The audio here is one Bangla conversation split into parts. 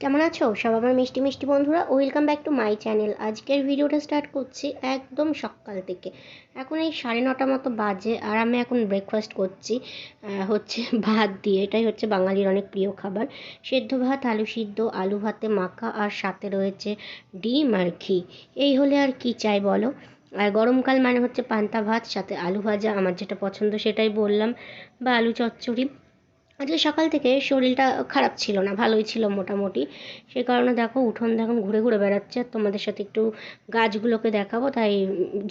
কেমন আছো সব আমার মিষ্টি মিষ্টি বন্ধুরা? Welcome back to my channel. আজকের ভিডিওটা স্টার্ট করছি একদম সকাল থেকে। এখন এই 9:30 মতো বাজে আর আমি এখন ব্রেকফাস্ট করছি হচ্ছে ভাত দিয়ে। এটাই হচ্ছে বাঙালির অনেক প্রিয় খাবার, সেদ্ধ ভাত, আলু সিদ্ধ, আলু ভাতে মাখা, আর সাথে রয়েছে ডিম আর ঘি। এই হলে আর কি চাই বলো। আর গরমকাল মানে হচ্ছে পান্তা ভাত, সাথে আলু ভাজা, আমার যেটা পছন্দ সেটাই বললাম, বা আলু চচ্চড়ি। আজকে সকাল থেকে শরীরটা খারাপ ছিল না, ভালোই ছিল মোটামুটি। সে কারণে দেখো উঠোন দেখুন ঘুরে ঘুরে বেড়াচ্ছে, আর তোমাদের সাথে একটু গাছগুলোকে দেখাবো তাই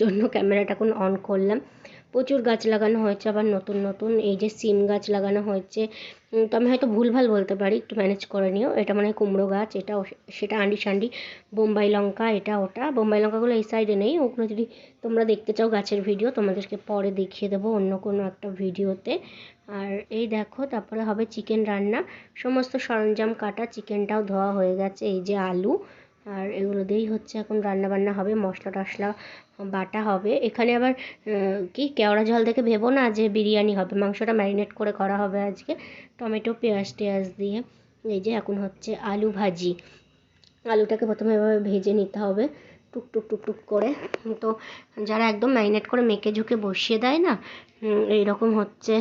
জন্য ক্যামেরাটা এখন অন করলাম। প্রচুর গাছ লাগানো হয়েছে, আবার নতুন নতুন এই যে সিম গাছ লাগানো হয়েছে। তো আমি হয়তো ভুলভাল বলতে পারি, একটু ম্যানেজ করে নিও। এটা মানে কুমড়ো গাছ, এটা সেটা আন্ডি সান্ডি, বোম্বাই লঙ্কা, এটা ওটা। বোম্বাই লঙ্কাগুলো এই সাইডে নেই, ওগুলো যদি তোমরা দেখতে চাও গাছের ভিডিও তোমাদেরকে পরে দেখিয়ে দেবো অন্য কোনো একটা ভিডিওতে। আর এই দেখো তারপরে হবে চিকেন রান্না, সমস্ত সরঞ্জাম কাটা, চিকেনটাও ধোয়া হয়ে গেছে, এই যে আলু, আর এগুলো দিয়েই হচ্ছে এখন রান্না বান্না হবে, মশলা টশলা বাটা হবে। এখানে আবার কি কেওড়া জল দেখে ভেবো না যে বিরিয়ানি হবে, মাংসটা ম্যারিনেট করে করা হবে আজকে টমেটো পেঁয়াজ টেয়াজ দিয়ে। এই যে এখন হচ্ছে আলু ভাজি, আলুটাকে প্রথমে এভাবে ভেজে নিতে হবে টুক টুক টুক টুক করে। তো যারা একদম ম্যারিনেট করে মেখে ঝুঁকে বসিয়ে দেয় না, এইরকম হচ্ছে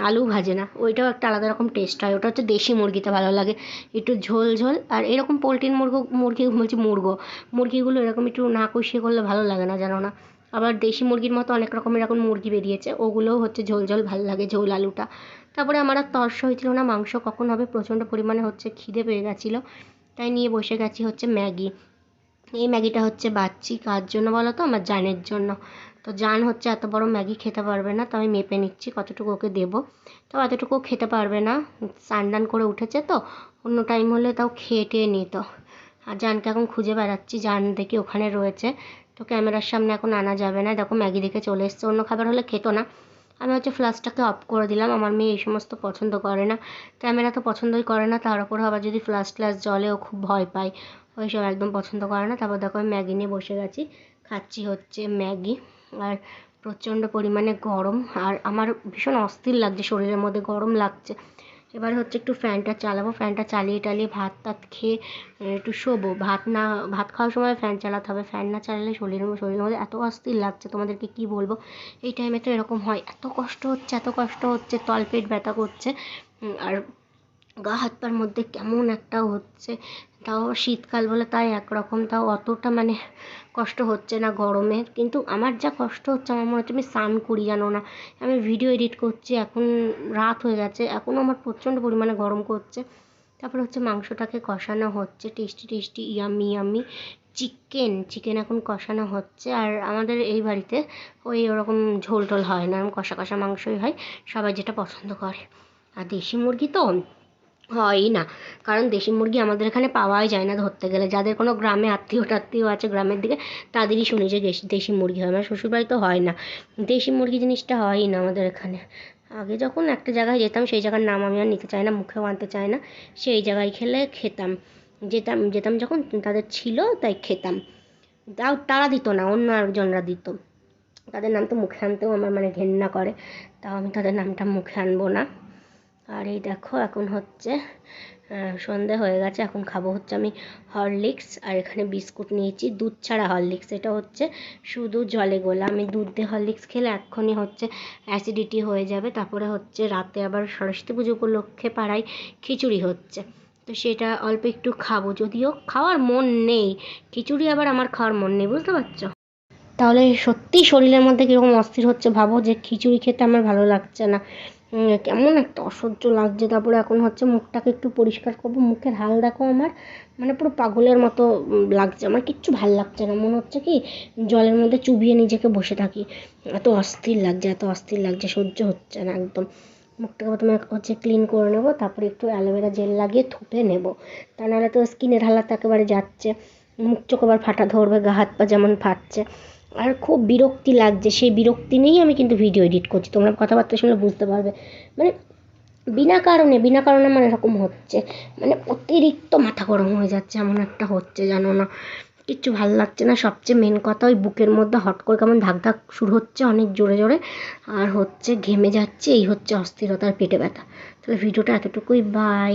আলু ভাজে না, ওইটাও একটা আলাদা রকম টেস্ট হয়। ওটা হচ্ছে দেশি মুরগিতে ভালো লাগে, একটু ঝোল ঝোল। আর এরকম পোলট্রির মুরগি বলছি মুরগিগুলো এরকম একটু না কষিয়ে করলে ভালো লাগে না, জানো না। আবার দেশি মুরগির মতো অনেক রকমের এখন মুরগি বেরিয়েছে, ওগুলোও হচ্ছে ঝোল ঝোল ভালো লাগে, ঝোল আলুটা। তারপরে আমার আর তর্স হয়েছিল না মাংস কখন হবে, প্রচণ্ড পরিমাণে হচ্ছে খিদে পেয়ে গেছিলো, তাই নিয়ে বসে গেছি হচ্ছে ম্যাগি। এই ম্যাগিটা হচ্ছে বাচ্চি কার জন্য বলো তো? আমার জানের জন্য। তো জান হচ্ছে এত বড় ম্যাগি খেতে পারবে না, তো আমি মেপে নিচ্ছি কতটুকু ওকে দেবো। তো এতটুকু খেতে পারবে না, স্নান করে উঠেছে তো, অন্য টাইম হলে তাও খেয়ে টেয়ে নিত। আর জানকে এখন খুঁজে বেড়াচ্ছি, জান দেখি ওখানে রয়েছে, তো ক্যামেরার সামনে এখন আনা যাবে না। দেখো ম্যাগি দেখে চলে এসছে, অন্য খাবার হলে খেত না। আমি হচ্ছে ফ্লাশটাকে অফ করে দিলাম, আমার মেয়ে এই সমস্ত পছন্দ করে না, ক্যামেরা তো পছন্দই করে না, তার উপর আবার যদি ফ্লাশ ট্লাশ জ্বলে ও খুব ভয় পায়, ওইসব একদম পছন্দ করে না। তারপর দেখো আমি ম্যাগি নিয়ে বসে গেছি, খাচ্ছি হচ্ছে ম্যাগি। আর প্রচণ্ড পরিমাণে গরম, আর আমার ভীষণ অস্থির লাগছে, শরীরের মধ্যে গরম লাগছে। এবার হচ্ছে একটু ফ্যানটা চালাবো, ফ্যানটা চালিয়ে টালিয়ে ভাত টাত খেয়ে একটু শোবো। ভাত খাওয়ার সময় ফ্যান চালাতে হবে, ফ্যান না চালালে শরীরের মধ্যে এত অস্থির লাগছে তোমাদেরকে কি বলবো। এই টাইমে তো এরকম হয়, এত কষ্ট হচ্ছে এত কষ্ট হচ্ছে, তলপেট ব্যথা করছে, আর গা হাত পার মধ্যে কেমন একটা হচ্ছে। তাও শীতকাল বলে তাই একরকম, তাও অতটা মানে কষ্ট হচ্ছে না গরমে। কিন্তু আমার যা কষ্ট হচ্ছে, আমার মনে হচ্ছে আমি স্নান করি, জানো না। আমি ভিডিও এডিট করছি, এখন রাত হয়ে গেছে, এখনও আমার প্রচণ্ড পরিমাণে গরম করছে। তারপর হচ্ছে মাংসটাকে কষানো হচ্ছে, tasty tasty yummy yummy chicken এখন কষানো হচ্ছে। আর আমাদের এই বাড়িতে ওই ওরকম ঝোল টোল হয় না, এরকম কষা কষা মাংসই হয়, সবাই যেটা পছন্দ করে। আর দেশি মুরগি তো হয়ই না, কারণ দেশি মুরগি আমাদের এখানে পাওয়াই যায় না ধরতে গেলে। যাদের কোনো গ্রামে আত্মীয় টাত্মীয় আছে গ্রামের দিকে, তাদেরই শুনি যে দেশি মুরগি হয়, আমার শ্বশুরবাড়িতে হয় না, দেশি মুরগি জিনিসটা হয়ই না আমাদের এখানে। আগে যখন একটা জায়গায় যেতাম, সেই জায়গার নাম আমি আর নিতে চাই না, মুখেও আনতে চাই না, সেই জায়গায় খেতাম, যেতাম যেতাম যখন তাদের ছিল তাই খেতাম। তাও তারা দিত না, অন্য আরেকজনরা দিত, তাদের নাম তো মুখে আনতেও আমার মানে ঘেন্না করে, তাও আমি তাদের নামটা মুখে আনবো না। আর এই দেখো এখন হচ্ছে সন্ধে হয়ে গেছে, এখন খাবো হচ্ছে আমি হরলিক্স, আর এখানে বিস্কুট নিয়েছি, দুধ ছাড়া হরলিক্স, এটা হচ্ছে শুধু জলে গোলা। আমি দুধ দিয়ে হরলিক্স খেলে এক্ষুনি হচ্ছে অ্যাসিডিটি হয়ে যাবে। তারপরে হচ্ছে রাতে আবার সরস্বতী পুজো উপলক্ষে পাড়ায় খিচুড়ি হচ্ছে, তো সেটা অল্প একটু খাবো, যদিও খাওয়ার মন নেই, খিচুড়ি আবার আমার খাওয়ার মন নেই, বুঝতে পারছো? তাহলে সত্যিই শরীরের মধ্যে কীরকম অস্থির হচ্ছে ভাবো, যে খিচুড়ি খেতে আমার ভালো লাগছে না, কেমন একটা অসহ্য লাগছে। তারপরে এখন হচ্ছে মুখটাকে একটু পরিষ্কার করবো, মুখের হাল দেখো আমার, মানে পুরো পাগলের মতো লাগছে, আমার কিচ্ছু ভাল লাগছে না, মনে হচ্ছে কি জলের মধ্যে চুবিয়ে নিজেকে বসে থাকি, এত অস্থির লাগছে, সহ্য হচ্ছে না একদম। মুখটাকে প্রথমে হচ্ছে ক্লিন করে নেবো, তারপরে একটু অ্যালোভেরা জেল লাগিয়ে থুপে নেবো, তা নাহলে তো স্কিনের হালাত একেবারে যাচ্ছে, মুখ চোখ আবার ফাটা ধরবে, গা হাত পা যেমন ফাটছে। আর খুব বিরক্তি লাগছে, সেই বিরক্তি নিয়েই আমি কিন্তু ভিডিও এডিট করছি, তোমরা কথাবার্তা শুনলে বুঝতে পারবে। মানে বিনা কারণে আমার এরকম হচ্ছে, মানে অতিরিক্ত মাথা গরম হয়ে যাচ্ছে, এমন একটা হচ্ছে, জানো না, কিচ্ছু ভালো লাগছে না। সবচেয়ে মেন কথা, ওই বুকের মধ্যে হট করে কেমন ধাক ধাক শুরু হচ্ছে অনেক জোরে জোরে, আর হচ্ছে ঘেমে যাচ্ছে, এই হচ্ছে অস্থিরতার পেটে ব্যথা। তাহলে ভিডিওটা এতটুকুই, বাই।